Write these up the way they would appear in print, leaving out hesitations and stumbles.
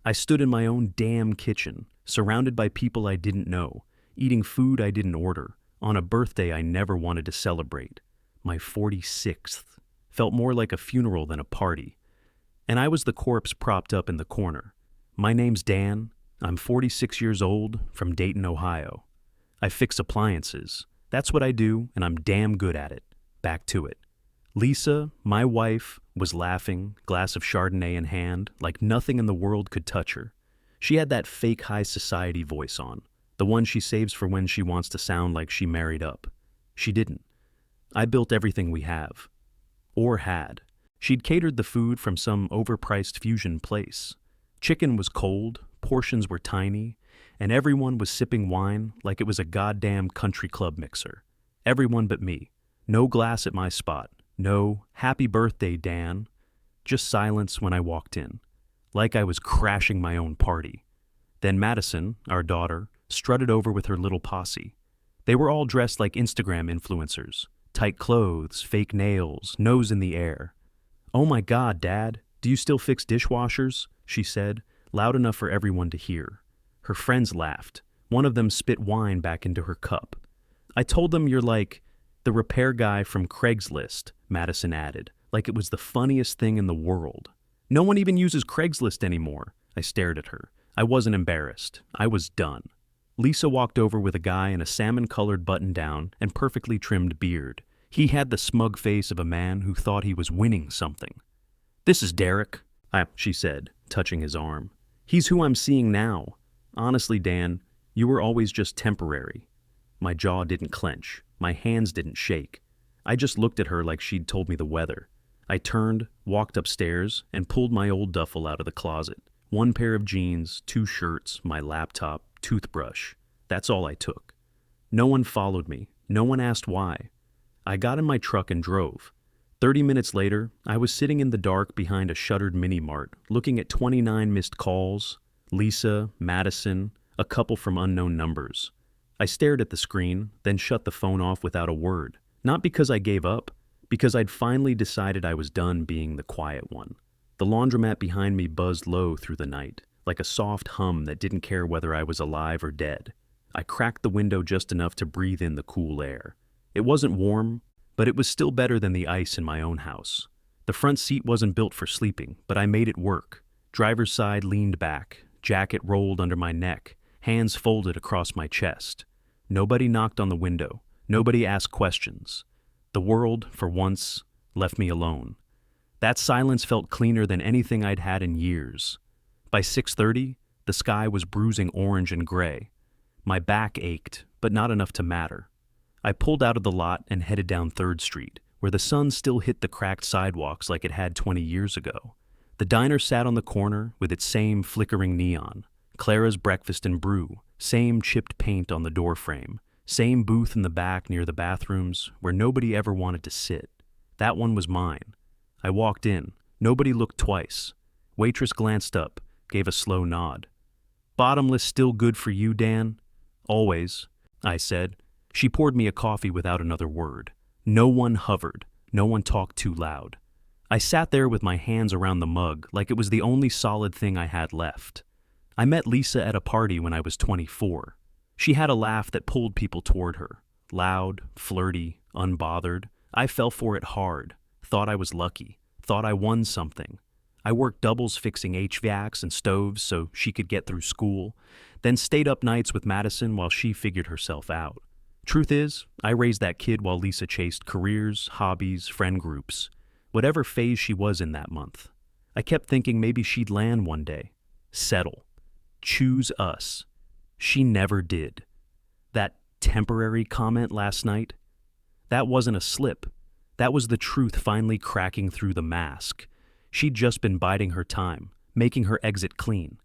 I stood in my own damn kitchen, surrounded by people I didn't know, eating food I didn't order, on a birthday I never wanted to celebrate. My 46th. Felt more like a funeral than a party. And I was the corpse propped up in the corner. My name's Dan. I'm 46 years old, from Dayton, Ohio. I fix appliances. That's what I do, and I'm damn good at it. Back to it. Lisa, my wife, was laughing, glass of Chardonnay in hand, like nothing in the world could touch her. She had that fake high society voice on, the one she saves for when she wants to sound like she married up. She didn't. I built everything we have. Or had. She'd catered the food from some overpriced fusion place. Chicken was cold, portions were tiny, and everyone was sipping wine like it was a goddamn country club mixer. Everyone but me. No glass at my spot. No, happy birthday, Dan. Just silence when I walked in, like I was crashing my own party. Then Madison, our daughter, strutted over with her little posse. They were all dressed like Instagram influencers. Tight clothes, fake nails, nose in the air. "Oh my God, Dad, do you still fix dishwashers?" she said, loud enough for everyone to hear. Her friends laughed. One of them spit wine back into her cup. "I told them you're like the repair guy from Craigslist," Madison added, like it was the funniest thing in the world. "No one even uses Craigslist anymore." I stared at her. I wasn't embarrassed. I was done. Lisa walked over with a guy in a salmon-colored button-down and perfectly trimmed beard. He had the smug face of a man who thought he was winning something. "This is Derek," she said, touching his arm. "He's who I'm seeing now. Honestly, Dan, you were always just temporary." My jaw didn't clench. My hands didn't shake. I just looked at her like she'd told me the weather. I turned, walked upstairs, and pulled my old duffel out of the closet. One pair of jeans, 2 shirts, my laptop, toothbrush. That's all I took. No one followed me. No one asked why. I got in my truck and drove. 30 minutes later, I was sitting in the dark behind a shuttered mini-mart, looking at 29 missed calls, Lisa, Madison, a couple from unknown numbers. I stared at the screen, then shut the phone off without a word. Not because I gave up, because I'd finally decided I was done being the quiet one. The laundromat behind me buzzed low through the night, like a soft hum that didn't care whether I was alive or dead. I cracked the window just enough to breathe in the cool air. It wasn't warm, but it was still better than the ice in my own house. The front seat wasn't built for sleeping, but I made it work. Driver's side leaned back, jacket rolled under my neck, hands folded across my chest. Nobody knocked on the window. Nobody asked questions. The world, for once, left me alone. That silence felt cleaner than anything I'd had in years. By 6:30, the sky was bruising orange and gray. My back ached, but not enough to matter. I pulled out of the lot and headed down 3rd Street, where the sun still hit the cracked sidewalks like it had 20 years ago. The diner sat on the corner with its same flickering neon. Clara's Breakfast and Brew, same chipped paint on the doorframe, same booth in the back near the bathrooms where nobody ever wanted to sit. That one was mine. I walked in. Nobody looked twice. Waitress glanced up, gave a slow nod. "Bottomless still good for you, Dan?" "Always," I said. She poured me a coffee without another word. No one hovered. No one talked too loud. I sat there with my hands around the mug like it was the only solid thing I had left. I met Lisa at a party when I was 24. She had a laugh that pulled people toward her. Loud, flirty, unbothered. I fell for it hard. Thought I was lucky. Thought I won something. I worked doubles fixing HVACs and stoves so she could get through school, then stayed up nights with Madison while she figured herself out. Truth is, I raised that kid while Lisa chased careers, hobbies, friend groups, whatever phase she was in that month. I kept thinking maybe she'd land one day. Settle. Choose us. She never did. That temporary comment last night, that wasn't a slip. That was the truth finally cracking through the mask. She'd just been biding her time, making her exit clean.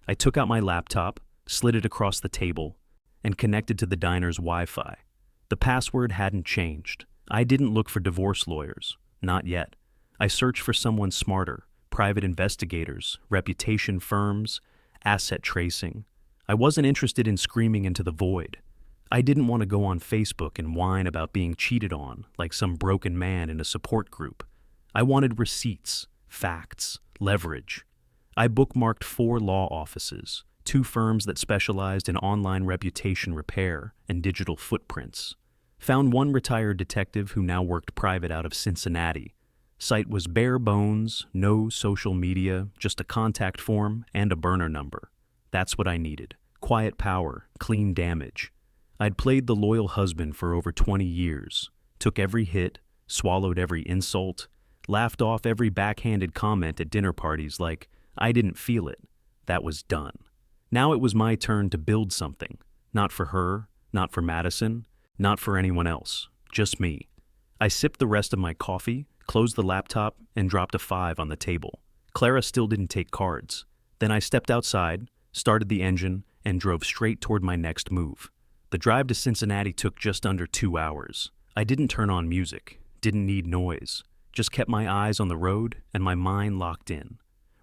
I took out my laptop, slid it across the table, and connected to the diner's Wi-Fi. The password hadn't changed. I didn't look for divorce lawyers. Not yet. I searched for someone smarter, private investigators, reputation firms, asset tracing. I wasn't interested in screaming into the void. I didn't want to go on Facebook and whine about being cheated on like some broken man in a support group. I wanted receipts, facts, leverage. I bookmarked 4 law offices, 2 firms that specialized in online reputation repair and digital footprints. Found one retired detective who now worked private out of Cincinnati. Site was bare bones, no social media, just a contact form and a burner number. That's what I needed. Quiet power, clean damage. I'd played the loyal husband for over 20 years, took every hit, swallowed every insult, laughed off every backhanded comment at dinner parties like, I didn't feel it. That was done. Now it was my turn to build something. Not for her, not for Madison, not for anyone else. Just me. I sipped the rest of my coffee, closed the laptop, and dropped a 5 on the table. Clara still didn't take cards. Then I stepped outside, started the engine, and drove straight toward my next move. The drive to Cincinnati took just under 2 hours. I didn't turn on music, didn't need noise, just kept my eyes on the road and my mind locked in.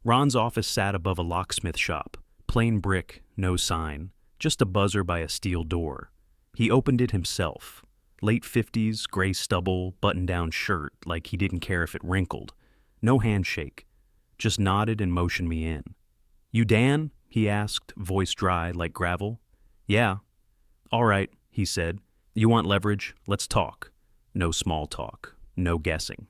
Ron's office sat above a locksmith shop. Plain brick, no sign, just a buzzer by a steel door. He opened it himself. Late 50s, gray stubble, button-down shirt like he didn't care if it wrinkled. No handshake. Just nodded and motioned me in. You Dan? He asked, voice dry like gravel. Yeah. All right, he said. You want leverage? Let's talk. No small talk. No guessing.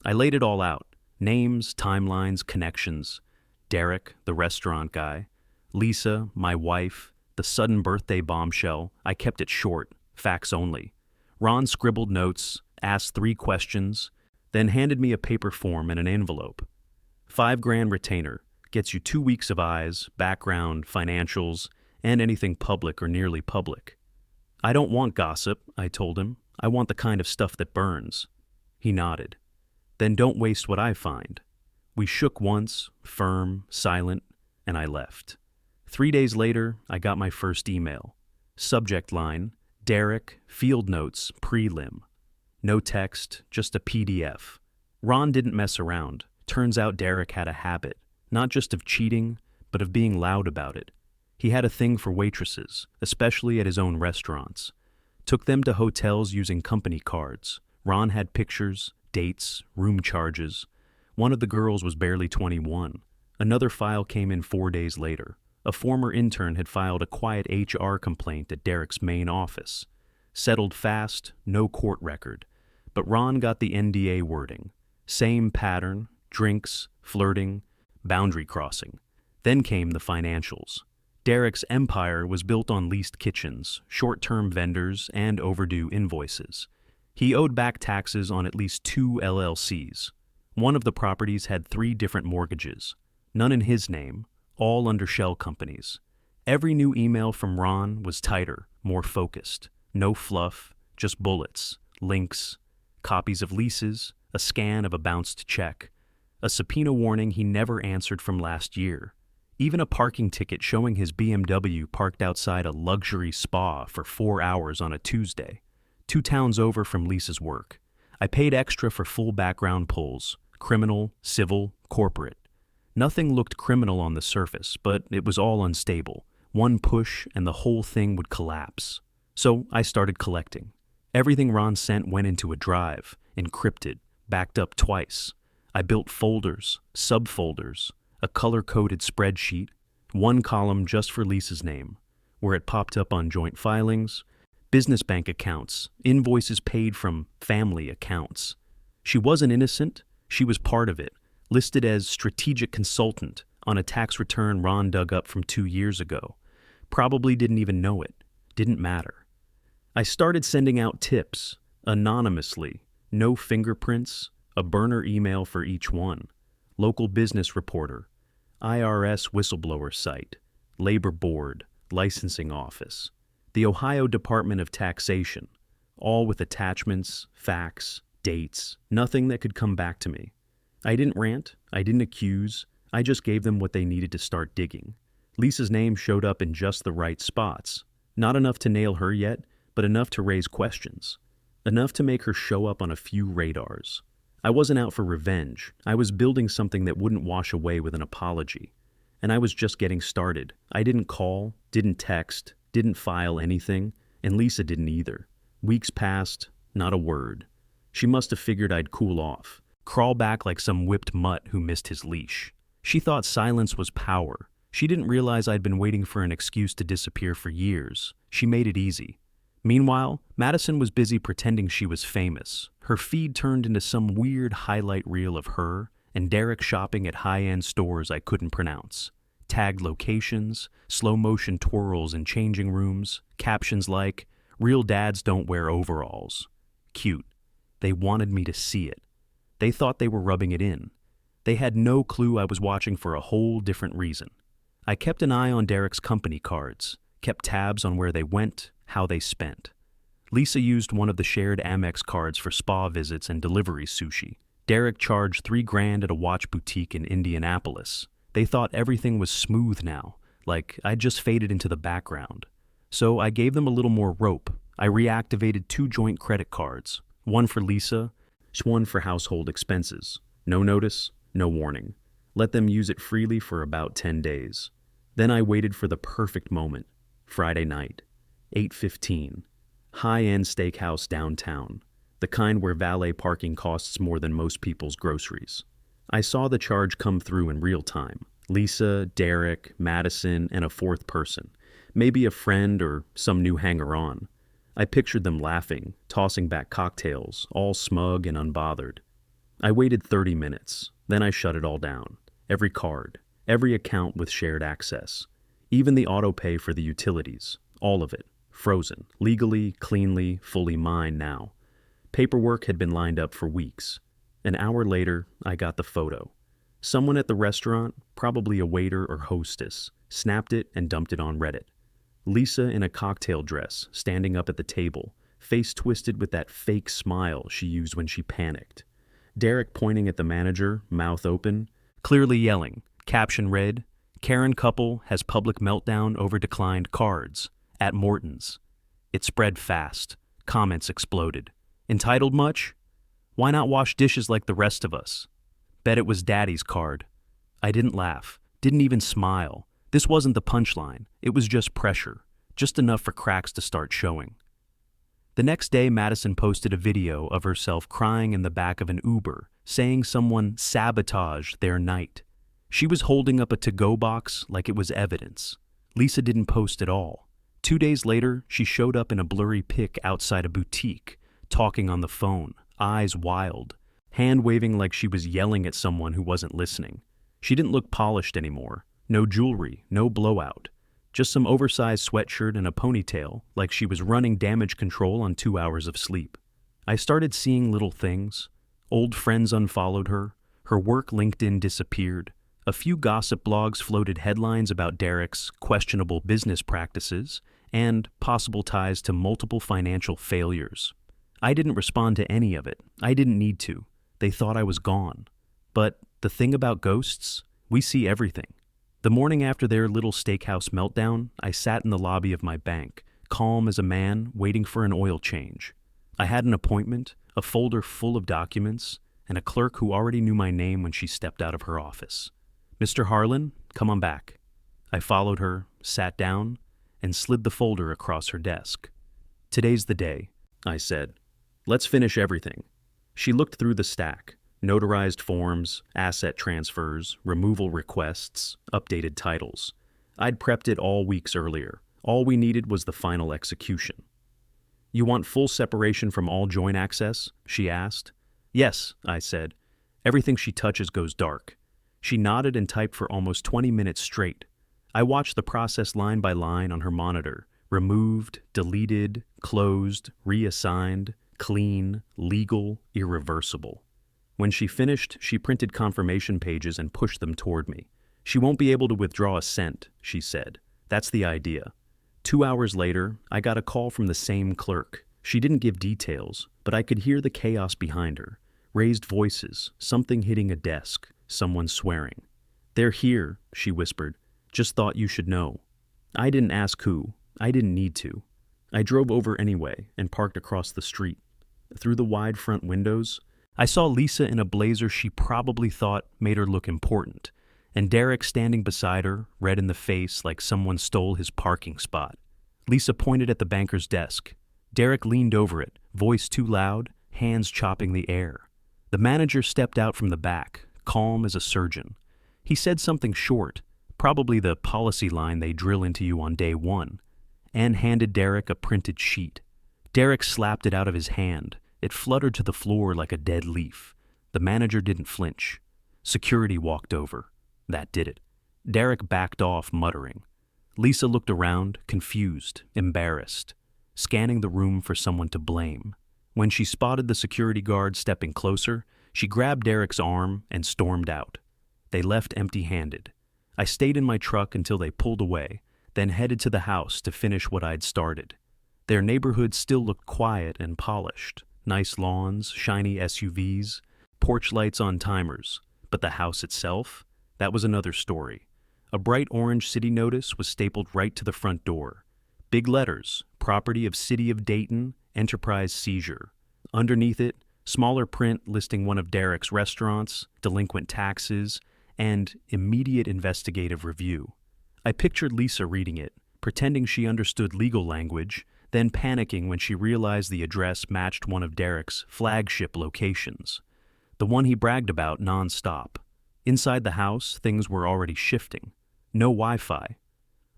I laid it all out. Names, timelines, connections. Derek, the restaurant guy. Lisa, my wife. The sudden birthday bombshell. I kept it short. Facts only. Ron scribbled notes, asked 3 questions, then handed me a paper form and an envelope. $5,000 retainer. Gets you 2 weeks of eyes, background, financials, and anything public or nearly public. I don't want gossip, I told him. I want the kind of stuff that burns. He nodded. Then don't waste what I find. We shook once, firm, silent, and I left. 3 days later, I got my first email. Subject line, Derek, field notes, prelim. No text, just a PDF. Ron didn't mess around. Turns out Derek had a habit, not just of cheating, but of being loud about it. He had a thing for waitresses, especially at his own restaurants. Took them to hotels using company cards. Ron had pictures, dates, room charges. One of the girls was barely 21. Another file came in 4 days later. A former intern had filed a quiet HR complaint at Derek's main office. Settled fast, no court record. But Ron got the NDA wording. Same pattern, drinks, flirting, boundary crossing. Then came the financials. Derek's empire was built on leased kitchens, short-term vendors, and overdue invoices. He owed back taxes on at least 2 LLCs. One of the properties had 3 different mortgages, none in his name, all under shell companies. Every new email from Ron was tighter, more focused. No fluff, just bullets, links, copies of leases, a scan of a bounced check, a subpoena warning he never answered from last year, even a parking ticket showing his BMW parked outside a luxury spa for 4 hours on a Tuesday, 2 towns over from Lisa's work. I paid extra for full background pulls, criminal, civil, corporate. Nothing looked criminal on the surface, but it was all unstable. One push and the whole thing would collapse. So I started collecting. Everything Ron sent went into a drive, encrypted, backed up twice. I built folders, subfolders, a color-coded spreadsheet, one column just for Lisa's name, where it popped up on joint filings, business bank accounts, invoices paid from family accounts. She wasn't innocent, she was part of it, listed as strategic consultant on a tax return Ron dug up from 2 years ago. Probably didn't even know it. Didn't matter. I started sending out tips, anonymously, no fingerprints, a burner email for each one. Local business reporter, IRS whistleblower site, labor board, licensing office, the Ohio Department of Taxation, all with attachments, facts, dates, nothing that could come back to me. I didn't rant, I didn't accuse, I just gave them what they needed to start digging. Lisa's name showed up in just the right spots. Not enough to nail her yet, but enough to raise questions. Enough to make her show up on a few radars. I wasn't out for revenge. I was building something that wouldn't wash away with an apology. And I was just getting started. I didn't call, didn't text, didn't file anything, and Lisa didn't either. Weeks passed, not a word. She must have figured I'd cool off, crawl back like some whipped mutt who missed his leash. She thought silence was power. She didn't realize I'd been waiting for an excuse to disappear for years. She made it easy. Meanwhile, Madison was busy pretending she was famous. Her feed turned into some weird highlight reel of her and Derek shopping at high-end stores I couldn't pronounce. Tagged locations, slow-motion twirls in changing rooms, captions like, "Real dads don't wear overalls." Cute. They wanted me to see it. They thought they were rubbing it in. They had no clue I was watching for a whole different reason. I kept an eye on Derek's company cards, kept tabs on where they went, how they spent. Lisa used one of the shared Amex cards for spa visits and delivery sushi. Derek charged $3,000 at a watch boutique in Indianapolis. They thought everything was smooth now, like I'd just faded into the background. So I gave them a little more rope. I reactivated 2 joint credit cards, one for Lisa, one for household expenses. No notice, no warning. Let them use it freely for about 10 days. Then I waited for the perfect moment. Friday night, 8:15. High-end steakhouse downtown, the kind where valet parking costs more than most people's groceries. I saw the charge come through in real time. Lisa, Derek, Madison, and a 4th person. Maybe a friend or some new hanger-on. I pictured them laughing, tossing back cocktails, all smug and unbothered. I waited 30 minutes, then I shut it all down. Every card, every account with shared access. Even the auto pay for the utilities, all of it. Frozen, legally, cleanly, fully mine now. Paperwork had been lined up for weeks. An hour later, I got the photo. Someone at the restaurant, probably a waiter or hostess, snapped it and dumped it on Reddit. Lisa in a cocktail dress, standing up at the table, face twisted with that fake smile she used when she panicked. Derek pointing at the manager, mouth open, clearly yelling. Caption read, "Karen couple has public meltdown over declined cards. At Morton's." It spread fast. Comments exploded. Entitled much? Why not wash dishes like the rest of us? Bet it was Daddy's card. I didn't laugh, didn't even smile. This wasn't the punchline. It was just pressure, just enough for cracks to start showing. The next day, Madison posted a video of herself crying in the back of an Uber, saying someone sabotaged their night. She was holding up a to-go box like it was evidence. Lisa didn't post at all. 2 days later, she showed up in a blurry pic outside a boutique, talking on the phone, eyes wild, hand-waving like she was yelling at someone who wasn't listening. She didn't look polished anymore. No jewelry, no blowout. Just some oversized sweatshirt and a ponytail, like she was running damage control on 2 hours of sleep. I started seeing little things. Old friends unfollowed her. Her work LinkedIn disappeared. A few gossip blogs floated headlines about Derek's questionable business practices and possible ties to multiple financial failures. I didn't respond to any of it. I didn't need to. They thought I was gone. But the thing about ghosts, we see everything. The morning after their little steakhouse meltdown, I sat in the lobby of my bank, calm as a man waiting for an oil change. I had an appointment, a folder full of documents, and a clerk who already knew my name when she stepped out of her office. "Mr. Harlan, come on back." I followed her, sat down, and slid the folder across her desk. "Today's the day," I said. "Let's finish everything." She looked through the stack. Notarized forms, asset transfers, removal requests, updated titles. I'd prepped it all weeks earlier. All we needed was the final execution. "You want full separation from all joint access?" she asked. "Yes," I said. Everything she touches goes dark. She nodded and typed for almost 20 minutes straight. I watched the process line by line on her monitor. Removed, deleted, closed, reassigned, clean, legal, irreversible. When she finished, she printed confirmation pages and pushed them toward me. "She won't be able to withdraw a cent," she said. "That's the idea." 2 hours later, I got a call from the same clerk. She didn't give details, but I could hear the chaos behind her. Raised voices, something hitting a desk, someone swearing. "They're here," she whispered. "Just thought you should know." I didn't ask who. I didn't need to. I drove over anyway and parked across the street. Through the wide front windows, I saw Lisa in a blazer she probably thought made her look important, and Derek standing beside her, red in the face like someone stole his parking spot. Lisa pointed at the banker's desk. Derek leaned over it, voice too loud, hands chopping the air. The manager stepped out from the back, calm as a surgeon. He said something short, probably the policy line they drill into you on day one, and handed Derek a printed sheet. Derek slapped it out of his hand. It fluttered to the floor like a dead leaf. The manager didn't flinch. Security walked over. That did it. Derek backed off, muttering. Lisa looked around, confused, embarrassed, scanning the room for someone to blame. When she spotted the security guard stepping closer, she grabbed Derek's arm and stormed out. They left empty-handed. I stayed in my truck until they pulled away, then headed to the house to finish what I'd started. Their neighborhood still looked quiet and polished. Nice lawns, shiny SUVs, porch lights on timers. But the house itself? That was another story. A bright orange city notice was stapled right to the front door. Big letters, property of City of Dayton, enterprise seizure. Underneath it, smaller print listing one of Derek's restaurants, delinquent taxes, and immediate investigative review. I pictured Lisa reading it, pretending she understood legal language, then panicking when she realized the address matched one of Derek's flagship locations, the one he bragged about nonstop. Inside the house, things were already shifting. No Wi-Fi.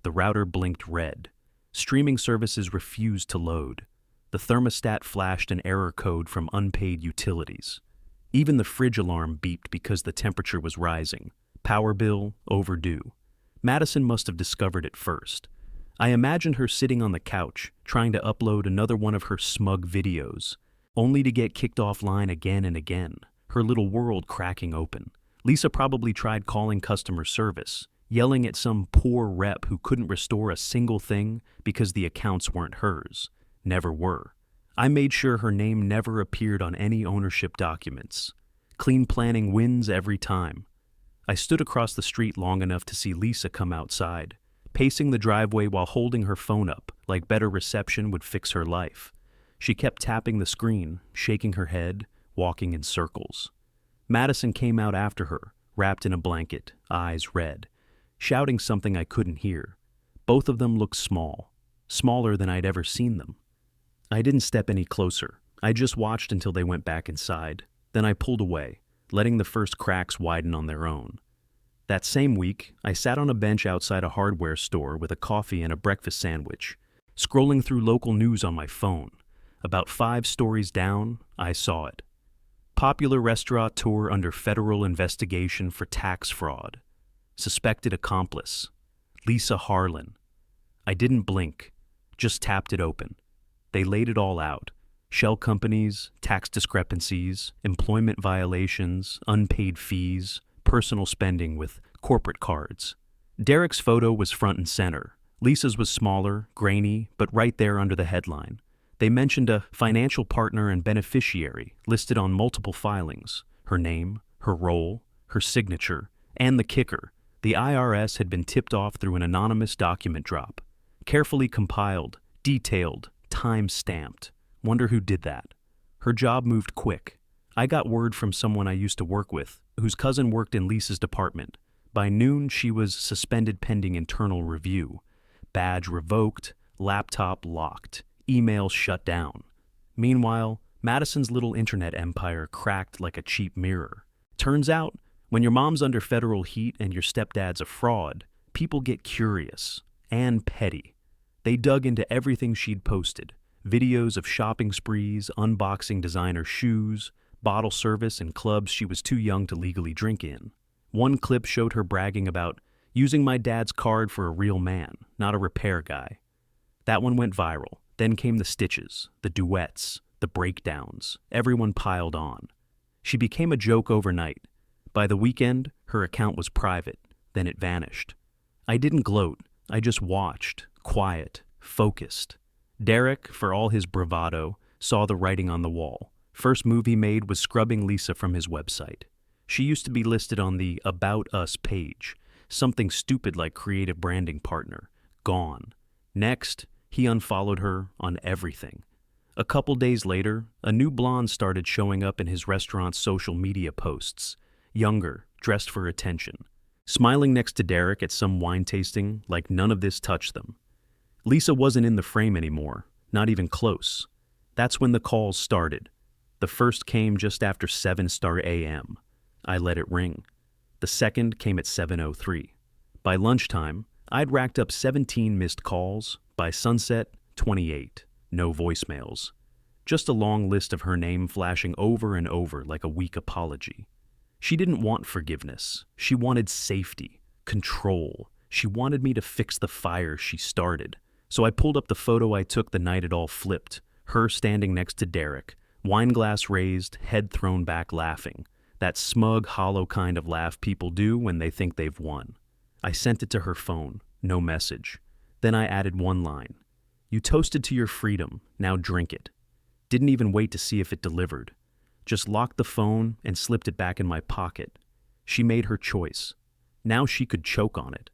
The router blinked red. Streaming services refused to load. The thermostat flashed an error code from unpaid utilities. Even the fridge alarm beeped because the temperature was rising. Power bill overdue. Madison must have discovered it first. I imagined her sitting on the couch, trying to upload another one of her smug videos, only to get kicked offline again and again, her little world cracking open. Lisa probably tried calling customer service, yelling at some poor rep who couldn't restore a single thing because the accounts weren't hers. Never were. I made sure her name never appeared on any ownership documents. Clean planning wins every time. I stood across the street long enough to see Lisa come outside, pacing the driveway while holding her phone up, like better reception would fix her life. She kept tapping the screen, shaking her head, walking in circles. Madison came out after her, wrapped in a blanket, eyes red, shouting something I couldn't hear. Both of them looked small, smaller than I'd ever seen them. I didn't step any closer. I just watched until they went back inside. Then I pulled away, letting the first cracks widen on their own. That same week, I sat on a bench outside a hardware store with a coffee and a breakfast sandwich, scrolling through local news on my phone. About 5 stories down, I saw it. Popular restaurateur under federal investigation for tax fraud. Suspected accomplice, Lisa Harlan. I didn't blink, just tapped it open. They laid it all out. Shell companies, tax discrepancies, employment violations, unpaid fees, personal spending with corporate cards. Derek's photo was front and center. Lisa's was smaller, grainy, but right there under the headline. They mentioned a financial partner and beneficiary listed on multiple filings. Her name, her role, her signature, and the kicker. The IRS had been tipped off through an anonymous document drop. Carefully compiled, detailed, time-stamped. Wonder who did that. Her job moved quick. I got word from someone I used to work with, whose cousin worked in Lisa's department. By noon, she was suspended pending internal review. Badge revoked, laptop locked, email shut down. Meanwhile, Madison's little internet empire cracked like a cheap mirror. Turns out, when your mom's under federal heat and your stepdad's a fraud, people get curious and petty. They dug into everything she'd posted. Videos of shopping sprees, unboxing designer shoes, bottle service in clubs she was too young to legally drink in. One clip showed her bragging about using my dad's card for a real man, not a repair guy. That one went viral. Then came the stitches, the duets, the breakdowns. Everyone piled on. She became a joke overnight. By the weekend, her account was private. Then it vanished. I didn't gloat. I just watched, quiet, focused. Derek, for all his bravado, saw the writing on the wall. First move he made was scrubbing Lisa from his website. She used to be listed on the About Us page. Something stupid like creative branding partner. Gone. Next, he unfollowed her on everything. A couple days later, a new blonde started showing up in his restaurant's social media posts. Younger, dressed for attention. Smiling next to Derek at some wine tasting like none of this touched them. Lisa wasn't in the frame anymore, not even close. That's when the calls started. The first came just after 7 a.m. I let it ring. The second came at 7:03. By lunchtime, I'd racked up 17 missed calls. By sunset, 28. No voicemails. Just a long list of her name flashing over and over like a weak apology. She didn't want forgiveness. She wanted safety, control. She wanted me to fix the fire she started. So I pulled up the photo I took the night it all flipped, her standing next to Derek, wineglass raised, head thrown back laughing. That smug, hollow kind of laugh people do when they think they've won. I sent it to her phone, no message. Then I added one line. "You toasted to your freedom, now drink it." Didn't even wait to see if it delivered. Just locked the phone and slipped it back in my pocket. She made her choice. Now she could choke on it.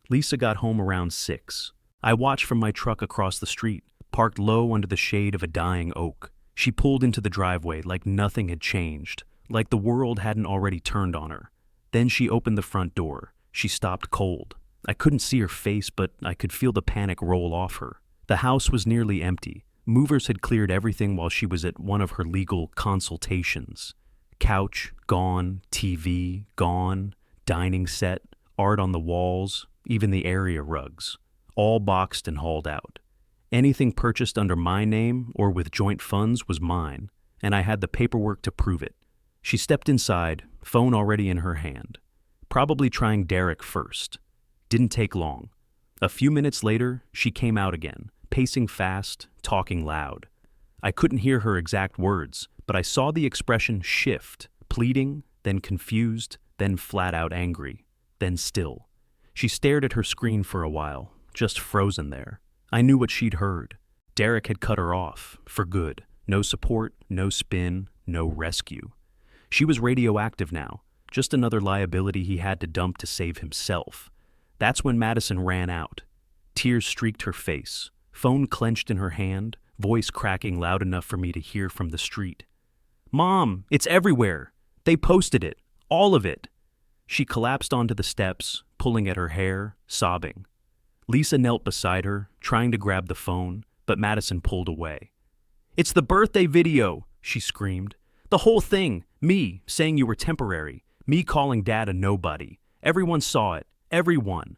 Lisa got home around 6. I watched from my truck across the street, parked low under the shade of a dying oak. She pulled into the driveway like nothing had changed, like the world hadn't already turned on her. Then she opened the front door. She stopped cold. I couldn't see her face, but I could feel the panic roll off her. The house was nearly empty. Movers had cleared everything while she was at one of her legal consultations. Couch, gone. TV, gone. Dining set, art on the walls, even the area rugs. All boxed and hauled out. Anything purchased under my name or with joint funds was mine, and I had the paperwork to prove it. She stepped inside, phone already in her hand. Probably trying Derek first. Didn't take long. A few minutes later, she came out again, pacing fast, talking loud. I couldn't hear her exact words, but I saw the expression shift, pleading, then confused, then flat out angry, then still. She stared at her screen for a while, just frozen there. I knew what she'd heard. Derek had cut her off, for good. No support, no spin, no rescue. She was radioactive now, just another liability he had to dump to save himself. That's when Madison ran out. Tears streaked her face, phone clenched in her hand, voice cracking loud enough for me to hear from the street. "Mom, it's everywhere! They posted it, all of it!" She collapsed onto the steps, pulling at her hair, sobbing. Lisa knelt beside her, trying to grab the phone, but Madison pulled away. "It's the birthday video!" she screamed. "The whole thing! Me saying you were temporary. Me calling Dad a nobody. Everyone saw it. Everyone."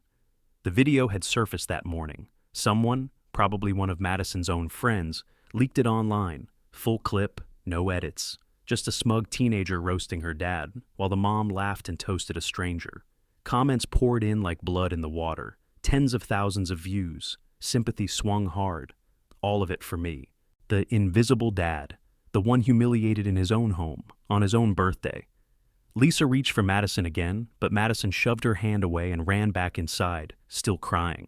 The video had surfaced that morning. Someone, probably one of Madison's own friends, leaked it online. Full clip, no edits. Just a smug teenager roasting her dad, while the mom laughed and toasted a stranger. Comments poured in like blood in the water. Tens of thousands of views. Sympathy swung hard. All of it for me. The invisible dad. The one humiliated in his own home, on his own birthday. Lisa reached for Madison again, but Madison shoved her hand away and ran back inside, still crying.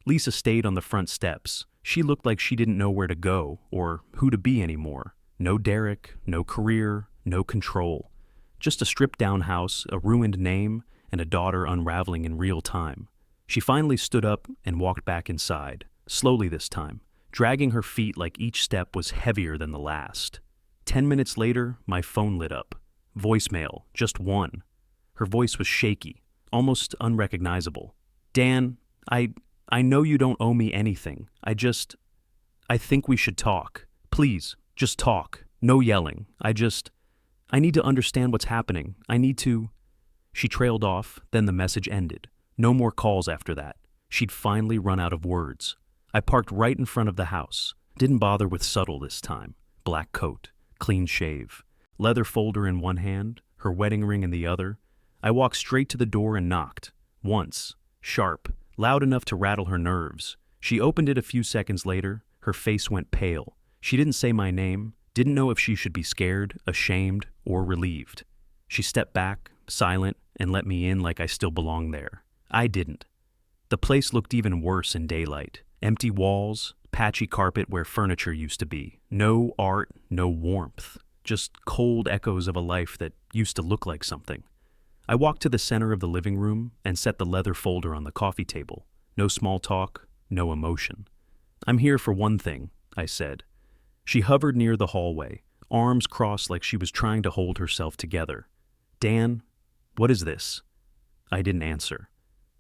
Lisa stayed on the front steps. She looked like she didn't know where to go, or who to be anymore. No Derek, no career, no control. Just a stripped-down house, a ruined name, and a daughter unraveling in real time. She finally stood up and walked back inside, slowly this time, dragging her feet like each step was heavier than the last. 10 minutes later, my phone lit up. Voicemail, just one. Her voice was shaky, almost unrecognizable. "Dan, I know you don't owe me anything. I think we should talk. Please, just talk. No yelling. I need to understand what's happening. I need to..." She trailed off, then the message ended. No more calls after that. She'd finally run out of words. I parked right in front of the house. Didn't bother with subtle this time. Black coat, clean shave, leather folder in one hand, her wedding ring in the other. I walked straight to the door and knocked. Once. Sharp. Loud enough to rattle her nerves. She opened it a few seconds later. Her face went pale. She didn't say my name, didn't know if she should be scared, ashamed, or relieved. She stepped back, silent, and let me in like I still belonged there. I didn't. The place looked even worse in daylight. Empty walls, patchy carpet where furniture used to be. No art, no warmth. Just cold echoes of a life that used to look like something. I walked to the center of the living room and set the leather folder on the coffee table. No small talk, no emotion. "I'm here for one thing," I said. She hovered near the hallway, arms crossed like she was trying to hold herself together. "Dan, what is this?" I didn't answer.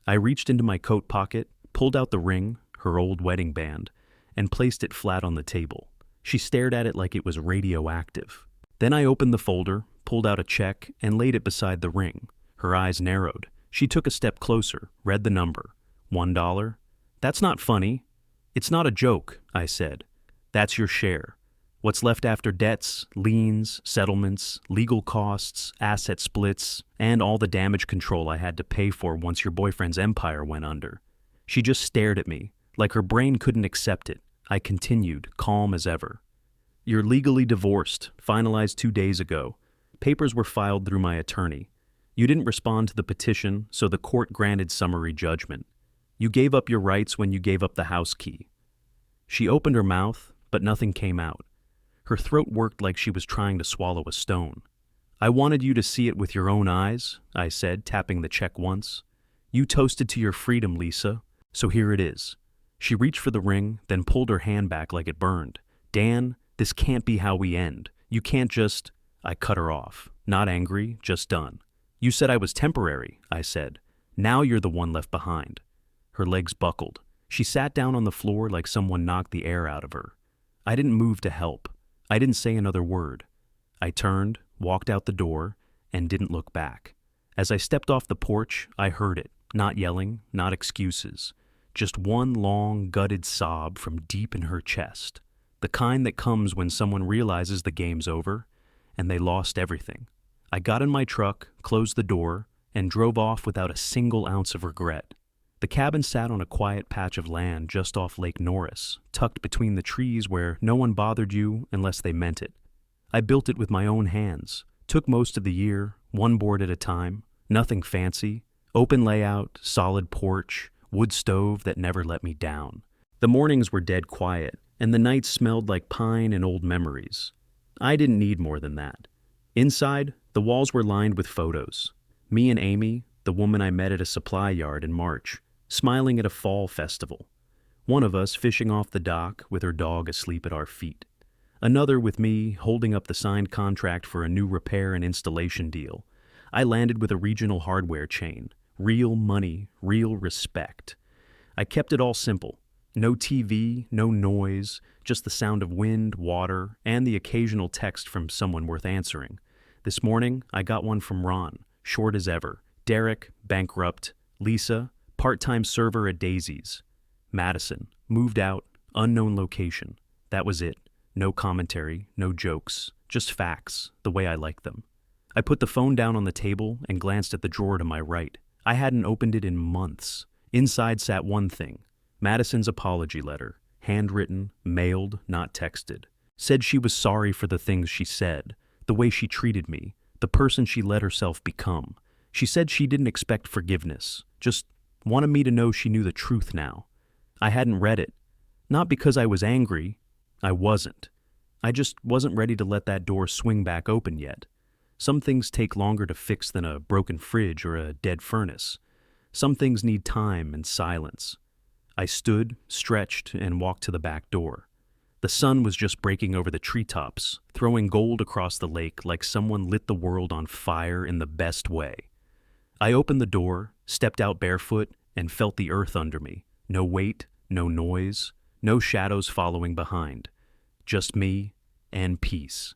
I reached into my coat pocket, pulled out the ring, her old wedding band, and placed it flat on the table. She stared at it like it was radioactive. Then I opened the folder, pulled out a check, and laid it beside the ring. Her eyes narrowed. She took a step closer, read the number. $1? That's not funny. It's not a joke, I said. That's your share. What's left after debts, liens, settlements, legal costs, asset splits, and all the damage control I had to pay for once your boyfriend's empire went under. She just stared at me, like her brain couldn't accept it. I continued, calm as ever. You're legally divorced, finalized 2 days ago. Papers were filed through my attorney. You didn't respond to the petition, so the court granted summary judgment. You gave up your rights when you gave up the house key. She opened her mouth, but nothing came out. Her throat worked like she was trying to swallow a stone. I wanted you to see it with your own eyes, I said, tapping the check once. You toasted to your freedom, Lisa, so here it is. She reached for the ring, then pulled her hand back like it burned. Dan, this can't be how we end. You can't just... I cut her off. Not angry, just done. You said I was temporary, I said. Now you're the one left behind. Her legs buckled. She sat down on the floor like someone knocked the air out of her. I didn't move to help. I didn't say another word. I turned, walked out the door, and didn't look back. As I stepped off the porch, I heard it, not yelling, not excuses. Just one long, gutted sob from deep in her chest. The kind that comes when someone realizes the game's over, and they lost everything. I got in my truck, closed the door, and drove off without a single ounce of regret. The cabin sat on a quiet patch of land just off Lake Norris, tucked between the trees where no one bothered you unless they meant it. I built it with my own hands, took most of the year, one board at a time, nothing fancy, open layout, solid porch, wood stove that never let me down. The mornings were dead quiet, and the nights smelled like pine and old memories. I didn't need more than that. Inside, the walls were lined with photos. Me and Amy, the woman I met at a supply yard in March, smiling at a fall festival. One of us fishing off the dock with her dog asleep at our feet. Another with me holding up the signed contract for a new repair and installation deal. I landed with a regional hardware chain. Real money, real respect. I kept it all simple. No TV, no noise, just the sound of wind, water, and the occasional text from someone worth answering. This morning, I got one from Ron, short as ever. Derek, bankrupt. Lisa, part-time server at Daisy's. Madison, moved out, unknown location. That was it. No commentary, no jokes, just facts, the way I like them. I put the phone down on the table and glanced at the drawer to my right. I hadn't opened it in months. Inside sat one thing. Madison's apology letter, handwritten, mailed, not texted. Said she was sorry for the things she said, the way she treated me, the person she let herself become. She said she didn't expect forgiveness, just wanted me to know she knew the truth now. I hadn't read it. Not because I was angry. I wasn't. I just wasn't ready to let that door swing back open yet. Some things take longer to fix than a broken fridge or a dead furnace. Some things need time and silence. I stood, stretched, and walked to the back door. The sun was just breaking over the treetops, throwing gold across the lake like someone lit the world on fire in the best way. I opened the door, stepped out barefoot, and felt the earth under me. No weight, no noise, no shadows following behind. Just me and peace.